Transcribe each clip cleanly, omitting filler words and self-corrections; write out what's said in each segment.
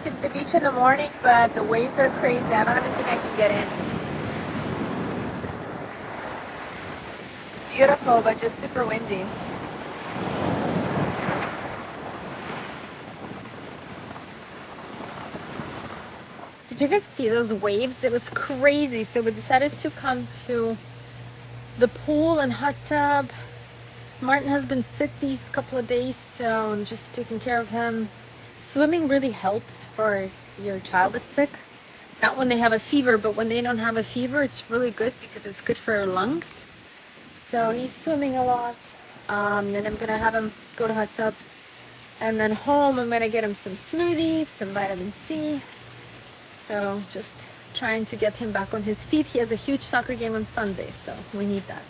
to the beach in the morning, but the waves are crazy. I don't even think I can get in. Beautiful, but just super windy. Did you guys see those waves? It was crazy. So we decided to come to the pool and hot tub. Martin has been sick these couple of days, so I'm just taking care of him. Swimming really helps for your child is sick. Not when they have a fever, but when they don't have a fever, it's really good because it's good for your lungs. So he's swimming a lot. And I'm gonna have him go to hot tub. And then home, I'm gonna get him some smoothies, some vitamin C. So just trying to get him back on his feet. He has a huge soccer game on Sunday, so we need that.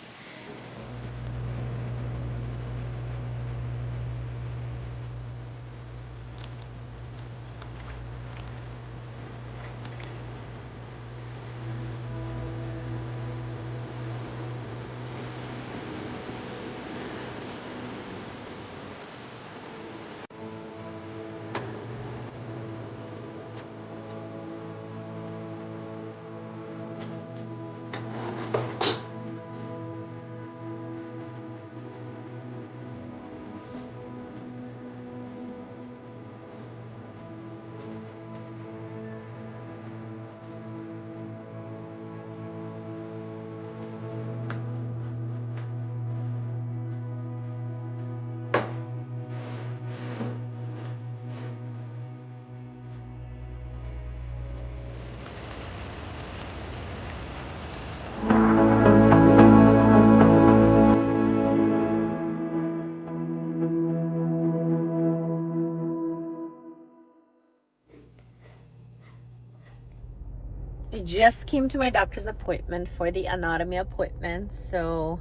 I just came to my doctor's appointment for the anatomy appointment, so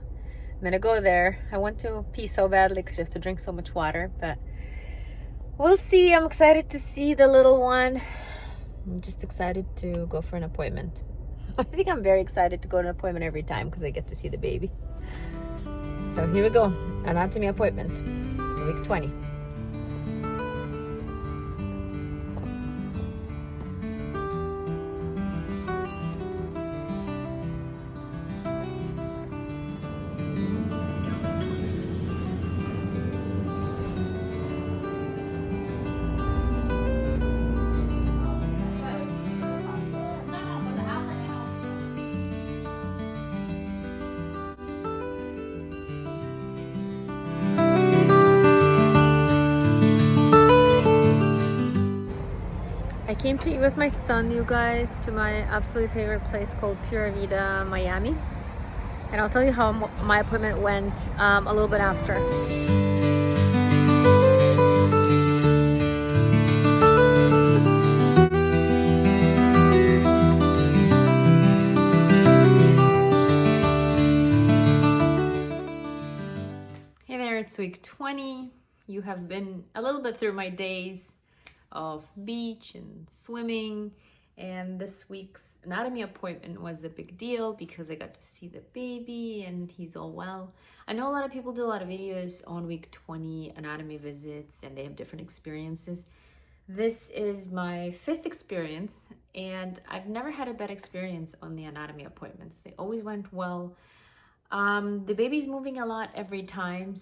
I'm gonna go there. I want to pee so badly because you have to drink so much water, but we'll see. I'm excited to see the little one. I'm just excited to go for an appointment. I think I'm very excited to go to an appointment every time because I get to see the baby. So here we go, anatomy appointment, week 20. I came to eat with my son, you guys, to my absolutely favorite place called Pura Vida, Miami. And I'll tell you how my appointment went a little bit after. Hey there, it's week 20. You have been a little bit through my days of beach and swimming, and this week's anatomy appointment was a big deal because I got to see the baby and he's all well. I know a lot of people do a lot of videos on week 20 anatomy visits and they have different experiences. This is my 5th experience and I've never had a bad experience on the anatomy appointments. They always went well. The baby's moving a lot every time,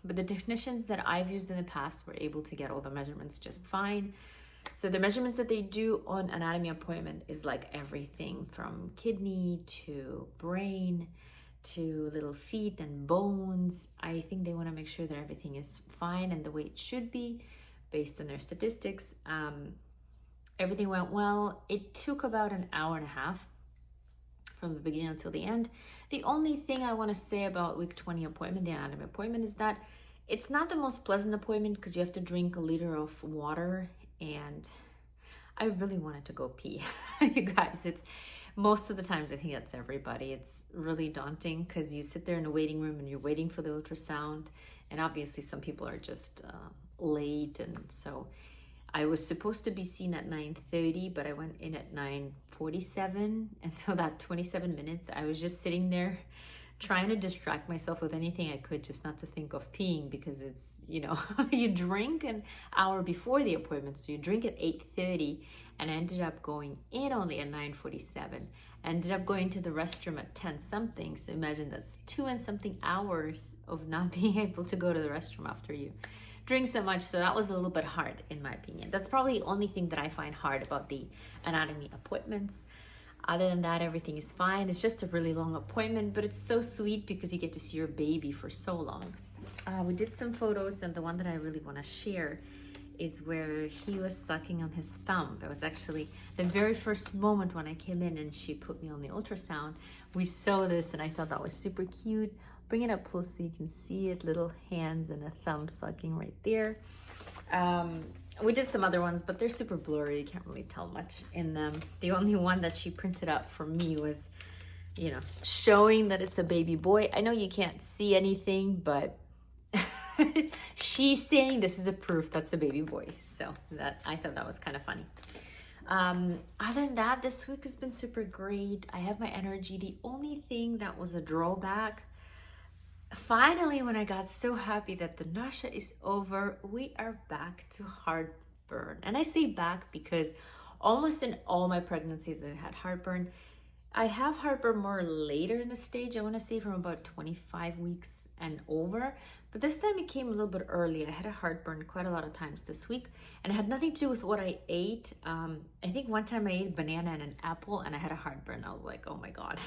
but the technicians that I've used in the past were able to get all the measurements just fine. So the measurements that they do on anatomy appointment is like everything from kidney to brain to little feet and bones. I think they want to make sure that everything is fine and the way it should be based on their statistics. Everything went well. It took about an hour and a half from the beginning until the end. The only thing I want to say about week 20 appointment, the anatomy appointment, is that it's not the most pleasant appointment because you have to drink a liter of water and I really wanted to go pee. You guys, it's most of the times, I think that's everybody. It's really daunting because you sit there in the waiting room and you're waiting for the ultrasound, and obviously some people are just late, and so I was supposed to be seen at 9:30, but I went in at 9:47, and so that 27 minutes I was just sitting there trying to distract myself with anything I could just not to think of peeing, because it's, you drink an hour before the appointment. So you drink at 8:30, and I ended up going in only at 9:47. I ended up going to the restroom at 10 something. So imagine that's 2 and something hours of not being able to go to the restroom after you drink so much. So that was a little bit hard, in my opinion. That's probably the only thing that I find hard about the anatomy appointments. Other than that, everything is fine. It's just a really long appointment, but it's so sweet because you get to see your baby for so long. We did some photos, and the one that I really want to share is where he was sucking on his thumb. It was actually the very first moment when I came in and she put me on the ultrasound. We saw this and I thought that was super cute. Bring it up close so you can see it, little hands and a thumb sucking right there. We did some other ones, but they're super blurry. You can't really tell much in them. The only one that she printed up for me was, showing that it's a baby boy. I know you can't see anything, but she's saying this is a proof that's a baby boy. So I thought that was kind of funny. Other than that, this week has been super great. I have my energy. The only thing that was a drawback, finally, when I got so happy that the nausea is over, we are back to heartburn. And I say back because almost in all my pregnancies I had heartburn. I have heartburn more later in the stage. I want to say from about 25 weeks and over. But this time it came a little bit early. I had a heartburn quite a lot of times this week, and it had nothing to do with what I ate. I think one time I ate a banana and an apple and I had a heartburn. I was like, oh my God,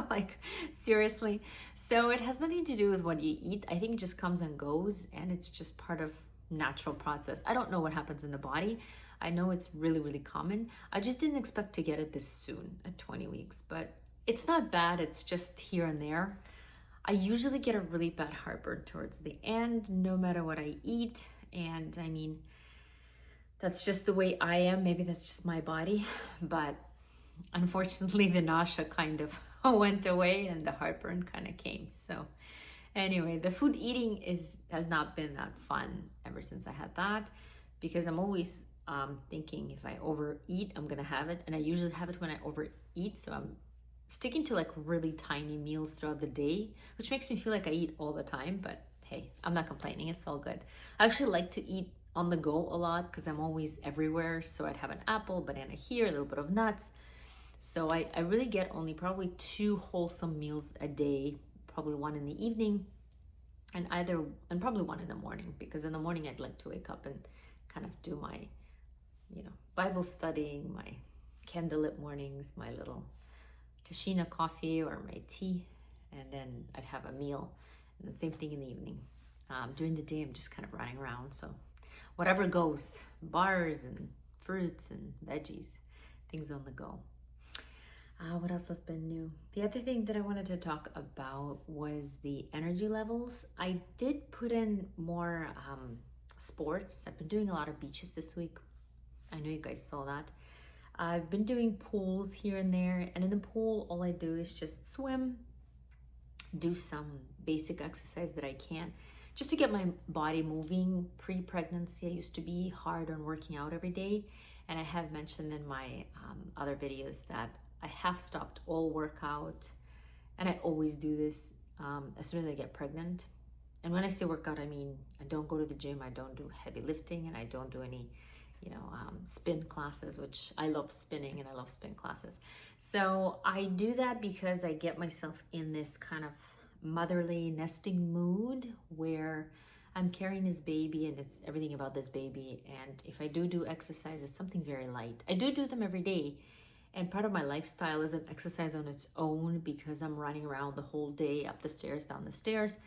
like seriously. So it has nothing to do with what you eat. I think it just comes and goes, and it's just part of natural process. I don't know what happens in the body. I know it's really, really common. I just didn't expect to get it this soon at 20 weeks, but it's not bad. It's just here and there. I usually get a really bad heartburn towards the end, no matter what I eat. And I mean, that's just the way I am. Maybe that's just my body. But unfortunately, the nausea kind of went away and the heartburn kind of came. So anyway, the food eating has not been that fun ever since I had that, because I'm always thinking if I overeat, I'm going to have it. And I usually have it when I overeat. So I'm sticking to like really tiny meals throughout the day, which makes me feel like I eat all the time, but hey, I'm not complaining. It's all good. I actually like to eat on the go a lot because I'm always everywhere. So I'd have an apple, banana here, a little bit of nuts. So I really get only probably 2 wholesome meals a day, probably 1 in the evening and probably 1 in the morning, because in the morning I'd like to wake up and kind of do my, Bible studying, my candlelit mornings, my little Tashina coffee or my tea, and then I'd have a meal, and the same thing in the evening. During the day, I'm just kind of running around, so whatever goes, bars and fruits and veggies, things on the go. What else has been new? The other thing that I wanted to talk about was the energy levels. I did put in more sports. I've been doing a lot of beaches this week. I know you guys saw that. I've been doing pools here and there, and in the pool, all I do is just swim, do some basic exercise that I can, just to get my body moving. Pre-pregnancy, I used to be hard on working out every day, and I have mentioned in my other videos that I have stopped all workout, and I always do this as soon as I get pregnant. And when I say workout, I mean I don't go to the gym, I don't do heavy lifting, and I don't do any spin classes, which I love spinning and I love spin classes. So I do that because I get myself in this kind of motherly nesting mood where I'm carrying this baby and it's everything about this baby. And if I do exercise, it's something very light. I do them every day. And part of my lifestyle is an exercise on its own because I'm running around the whole day, up the stairs, down the stairs.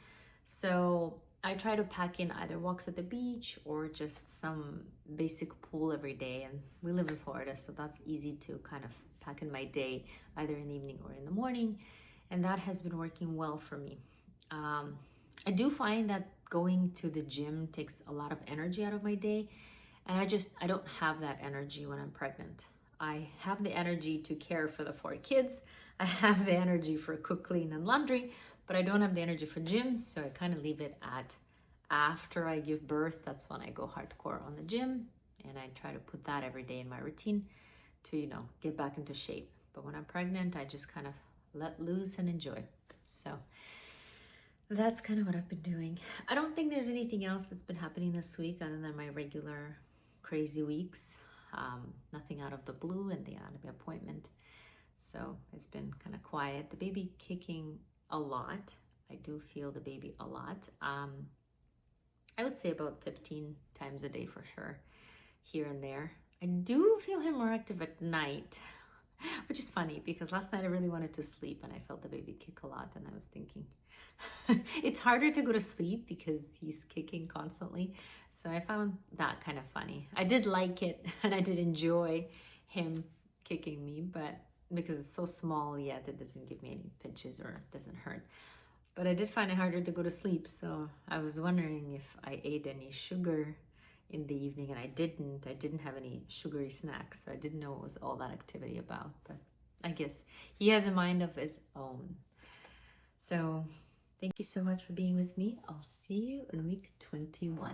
So I try to pack in either walks at the beach or just some basic pool every day. And we live in Florida, so that's easy to kind of pack in my day, either in the evening or in the morning. And that has been working well for me. I do find that going to the gym takes a lot of energy out of my day. And I don't have that energy when I'm pregnant. I have the energy to care for the 4 kids. I have the energy for cook, clean, and laundry, but I don't have the energy for gyms, so I kind of leave it at after I give birth. That's when I go hardcore on the gym, and I try to put that every day in my routine to, get back into shape. But when I'm pregnant, I just kind of let loose and enjoy. So that's kind of what I've been doing. I don't think there's anything else that's been happening this week other than my regular crazy weeks. Nothing out of the blue and the anatomy appointment. So it's been kind of quiet. The baby kicking a lot. I do feel the baby a lot. I would say about 15 times a day for sure, here and there. I do feel him more active at night, which is funny because last night I really wanted to sleep and I felt the baby kick a lot, and I was thinking it's harder to go to sleep because he's kicking constantly. So I found that kind of funny. I did like it and I did enjoy him kicking me, but because it's so small yet, it doesn't give me any pinches or doesn't hurt. But I did find it harder to go to sleep, so I was wondering if I ate any sugar in the evening, and I didn't. I didn't have any sugary snacks, so I didn't know what was all that activity about. But I guess he has a mind of his own. So thank you so much for being with me. I'll see you in week 21.